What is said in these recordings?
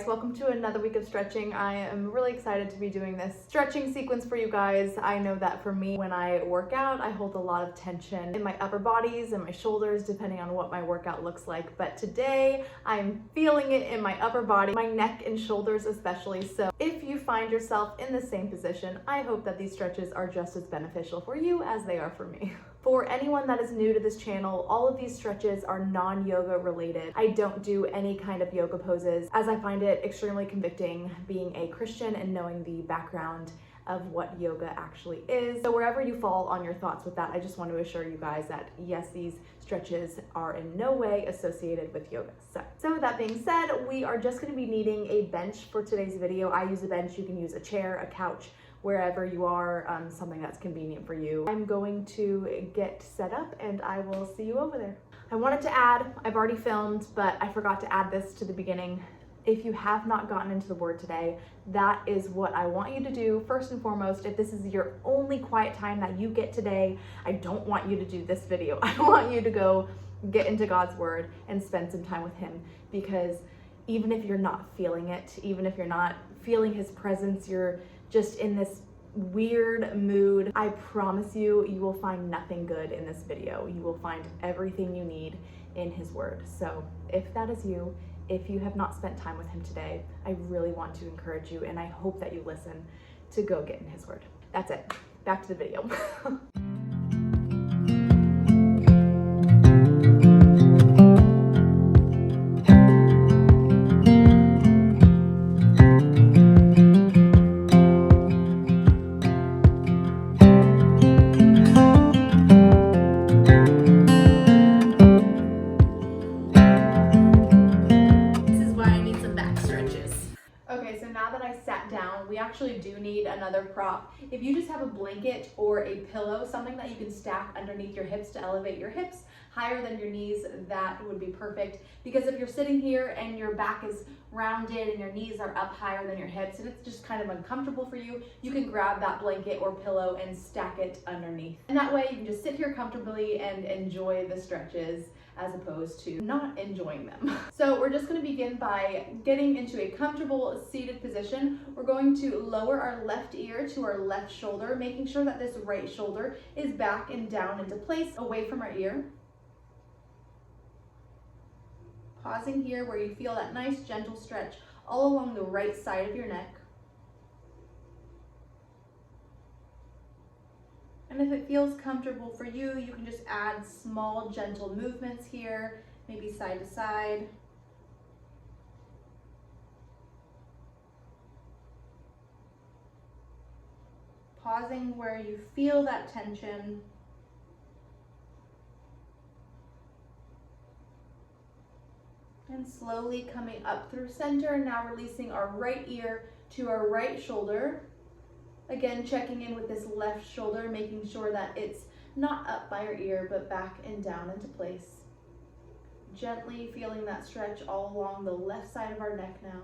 welcome to another week of stretching. I am really excited to be doing this stretching sequence for you guys. I know that for me, when I work out, I hold a lot of tension in my upper bodies and my shoulders, depending on what my workout looks like. But today, I'm feeling it in my upper body, my neck and shoulders especially. So if you find yourself in the same position, I hope that these stretches are just as beneficial for you as they are for me. For anyone that is new to this channel, all of these stretches are non-yoga related. I don't do any kind of yoga poses, as I find it extremely convicting being a Christian and knowing the background of what yoga actually is. So wherever you fall on your thoughts with that, I just want to assure you guys that yes, these stretches are in no way associated with yoga. So with that being said, we are just going to be needing a bench for today's video. I use a bench, you can use a chair, a couch, wherever you are, something that's convenient for you. I'm going to get set up and I will see you over there. I wanted to add, I've already filmed, but I forgot to add this to the beginning. If you have not gotten into the Word today, that is what I want you to do first and foremost. If this is your only quiet time that you get today, I don't want you to do this video. I want you to go get into God's Word and spend some time with Him, because even if you're not feeling it, even if you're not feeling His presence, you're just in this weird mood, I promise you, you will find nothing good in this video. You will find everything you need in His Word. So if that is you, if you have not spent time with Him today, I really want to encourage you, and I hope that you listen to go get in His Word. That's it. Back to the video. Okay, so now that I sat down, we actually do need another prop. If you just have a blanket or a pillow, something that you can stack underneath your hips to elevate your hips higher than your knees, that would be perfect. Because if you're sitting here and your back is rounded and your knees are up higher than your hips and it's just kind of uncomfortable for you, you can grab that blanket or pillow and stack it underneath. And that way you can just sit here comfortably and enjoy the stretches as opposed to not enjoying them. So we're just going to begin by getting into a comfortable seated position. We're going to lower our left ear to our left shoulder, making sure that this right shoulder is back and down into place away from our ear. Pausing here where you feel that nice gentle stretch all along the right side of your neck. And if it feels comfortable for you, you can just add small, gentle movements here, maybe side to side. Pausing where you feel that tension. And slowly coming up through center, now releasing our right ear to our right shoulder. Again, checking in with this left shoulder, making sure that it's not up by our ear, but back and down into place. Gently feeling that stretch all along the left side of our neck now.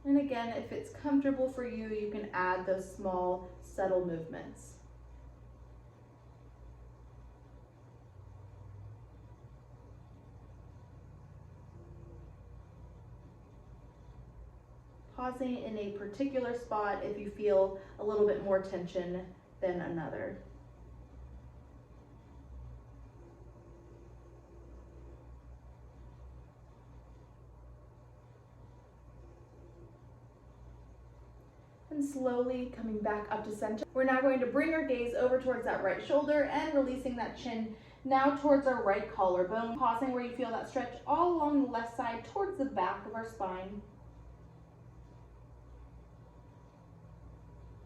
And again, if it's comfortable for you, you can add those small, subtle movements. Pausing in a particular spot if you feel a little bit more tension than another. And slowly coming back up to center. We're now going to bring our gaze over towards that right shoulder and releasing that chin now towards our right collarbone. Pausing where you feel that stretch all along the left side towards the back of our spine.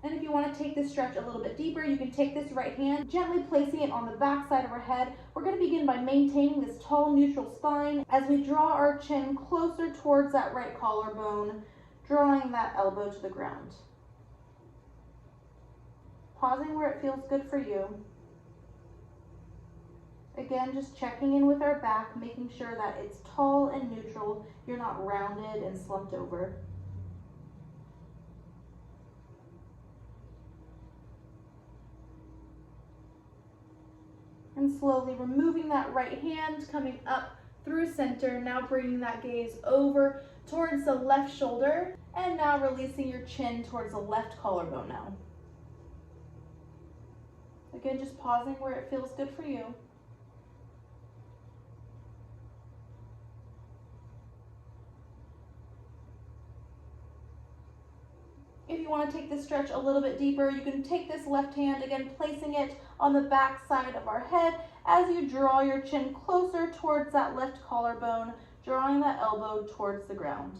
And if you want to take this stretch a little bit deeper, you can take this right hand, gently placing it on the back side of our head. We're going to begin by maintaining this tall, neutral spine as we draw our chin closer towards that right collarbone, drawing that elbow to the ground. Pausing where it feels good for you. Again, just checking in with our back, making sure that it's tall and neutral. You're not rounded and slumped over. And slowly removing that right hand, coming up through center. Now bringing that gaze over towards the left shoulder, and now releasing your chin towards the left collarbone now. Again, just pausing where it feels good for you. If you want to take this stretch a little bit deeper, you can take this left hand, again placing it on the back side of our head as you draw your chin closer towards that left collarbone, drawing that elbow towards the ground.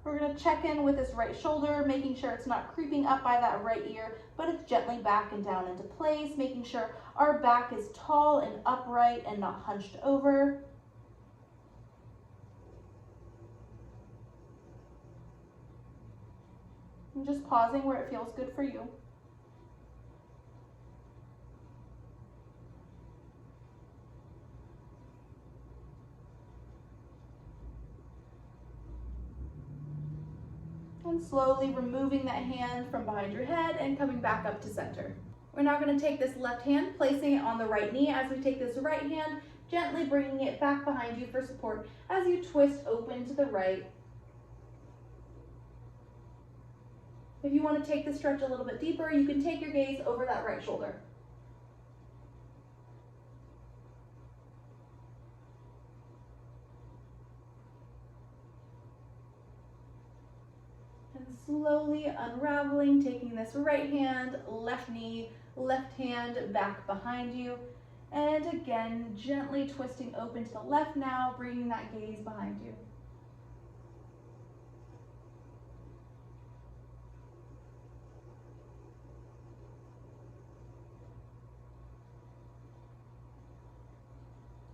We're going to check in with this right shoulder, making sure it's not creeping up by that right ear, but it's gently back and down into place, making sure our back is tall and upright and not hunched over. And just pausing where it feels good for you. And slowly removing that hand from behind your head and coming back up to center. We're now going to take this left hand, placing it on the right knee as we take this right hand, gently bringing it back behind you for support as you twist open to the right. If you want to take the stretch a little bit deeper, you can take your gaze over that right shoulder. And slowly unraveling, taking this right hand, left knee, left hand back behind you. And again, gently twisting open to the left now, bringing that gaze behind you.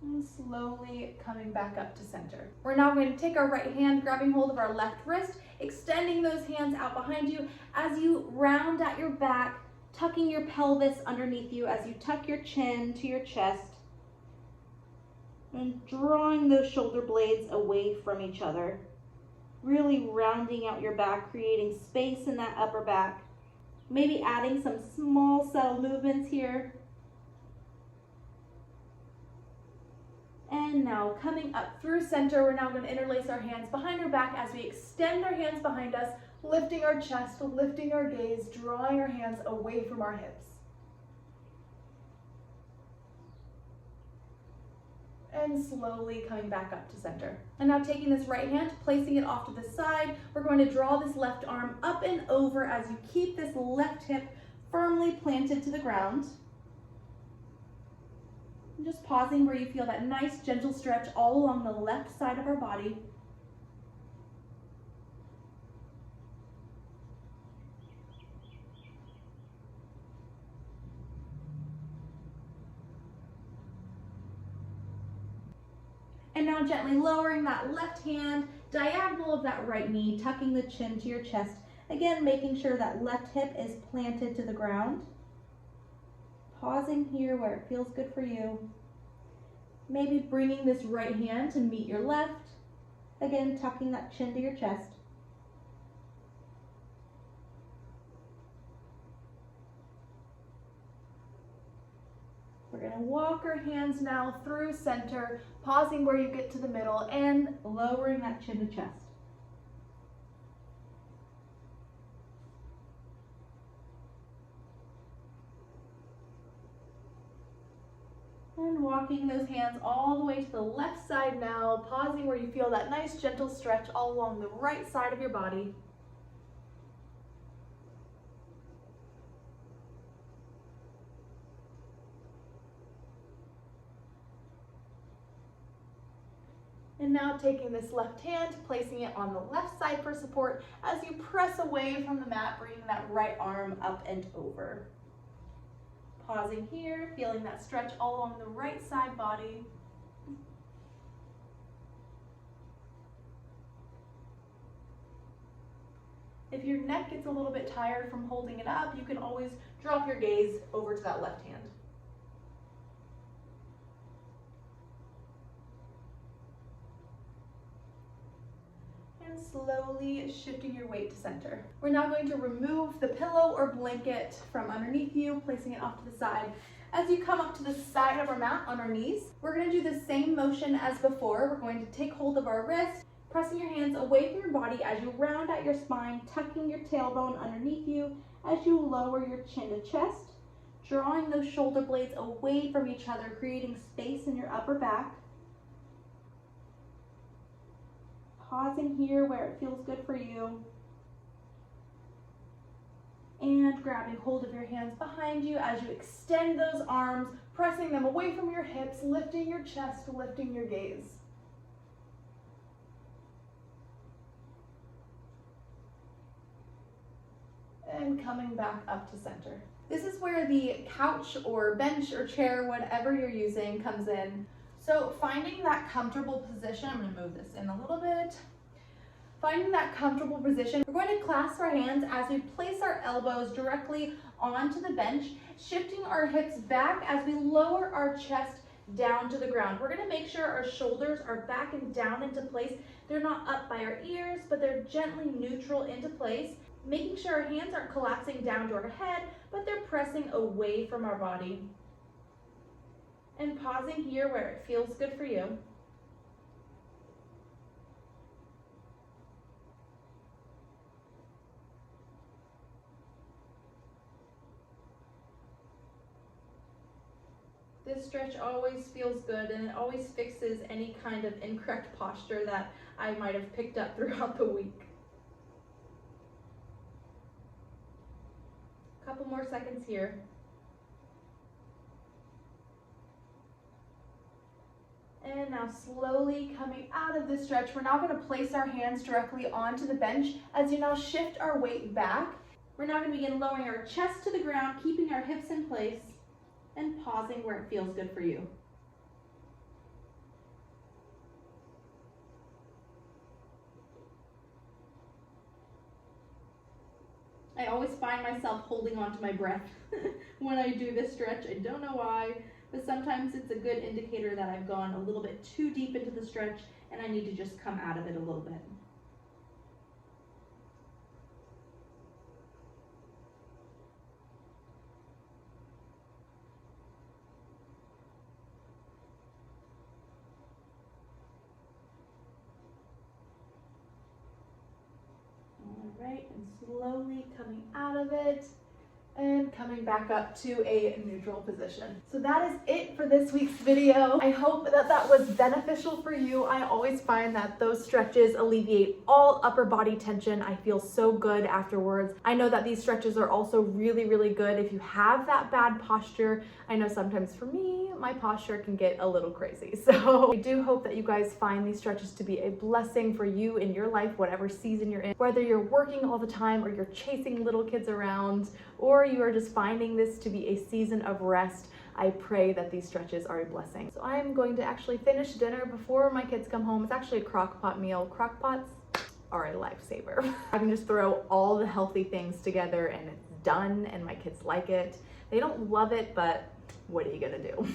And slowly coming back up to center. We're now going to take our right hand, grabbing hold of our left wrist, extending those hands out behind you as you round at your back, tucking your pelvis underneath you as you tuck your chin to your chest, and drawing those shoulder blades away from each other. Really rounding out your back, creating space in that upper back. Maybe adding some small subtle movements here. And now coming up through center, we're now going to interlace our hands behind our back as we extend our hands behind us, lifting our chest, lifting our gaze, drawing our hands away from our hips. And slowly coming back up to center. And now taking this right hand, placing it off to the side, we're going to draw this left arm up and over as you keep this left hip firmly planted to the ground. And just pausing where you feel that nice gentle stretch all along the left side of our body. And now gently lowering that left hand, diagonal of that right knee, tucking the chin to your chest. Again, making sure that left hip is planted to the ground. Pausing here where it feels good for you. Maybe bringing this right hand to meet your left. Again, tucking that chin to your chest. We're going to walk our hands now through center, pausing where you get to the middle and lowering that chin to chest. And walking those hands all the way to the left side now, pausing where you feel that nice gentle stretch all along the right side of your body. And now taking this left hand, placing it on the left side for support as you press away from the mat, bringing that right arm up and over. Pausing here, feeling that stretch all along the right side body. If your neck gets a little bit tired from holding it up, you can always drop your gaze over to that left hand. And slowly shifting your weight to center. We're now going to remove the pillow or blanket from underneath you, placing it off to the side As you come up to the side of our mat on our knees, we're going to do the same motion as before. We're going to take hold of our wrist, pressing your hands away from your body as you round out your spine, tucking your tailbone underneath you as you lower your chin to chest, drawing those shoulder blades away from each other, creating space in your upper back. Pausing here where it feels good for you. And grabbing hold of your hands behind you as you extend those arms, pressing them away from your hips, lifting your chest, lifting your gaze. And coming back up to center. This is where the couch or bench or chair, whatever you're using, comes in. So finding that comfortable position, I'm going to move this in a little bit. Finding that comfortable position, we're going to clasp our hands as we place our elbows directly onto the bench, shifting our hips back as we lower our chest down to the ground. We're going to make sure our shoulders are back and down into place. They're not up by our ears, but they're gently neutral into place, making sure our hands aren't collapsing down to our head, but they're pressing away from our body. And pausing here where it feels good for you. This stretch always feels good, and it always fixes any kind of incorrect posture that I might have picked up throughout the week. A couple more seconds here. And now slowly coming out of this stretch, we're now going to place our hands directly onto the bench as you now shift our weight back. We're now going to begin lowering our chest to the ground, keeping our hips in place, and pausing where it feels good for you. I always find myself holding on to my breath when I do this stretch. I don't know why, but sometimes it's a good indicator that I've gone a little bit too deep into the stretch and I need to just come out of it a little bit. Right, and slowly coming out of it and coming back up to a neutral position. So that is it for this week's video. I hope that that was beneficial for you. I always find that those stretches alleviate all upper body tension. I feel so good afterwards. I know that these stretches are also really, really good if you have that bad posture. I know sometimes for me, my posture can get a little crazy. So I do hope that you guys find these stretches to be a blessing for you in your life, whatever season you're in, whether you're working all the time or you're chasing little kids around, or you are just finding this to be a season of rest. I pray that these stretches are a blessing. So I'm going to actually finish dinner before my kids come home. It's actually a crock pot meal. Crock pots are a lifesaver. I can just throw all the healthy things together and it's done, and my kids like it. They don't love it, but what are you gonna do?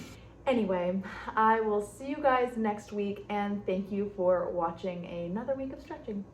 Anyway, I will see you guys next week, and thank you for watching another week of stretching.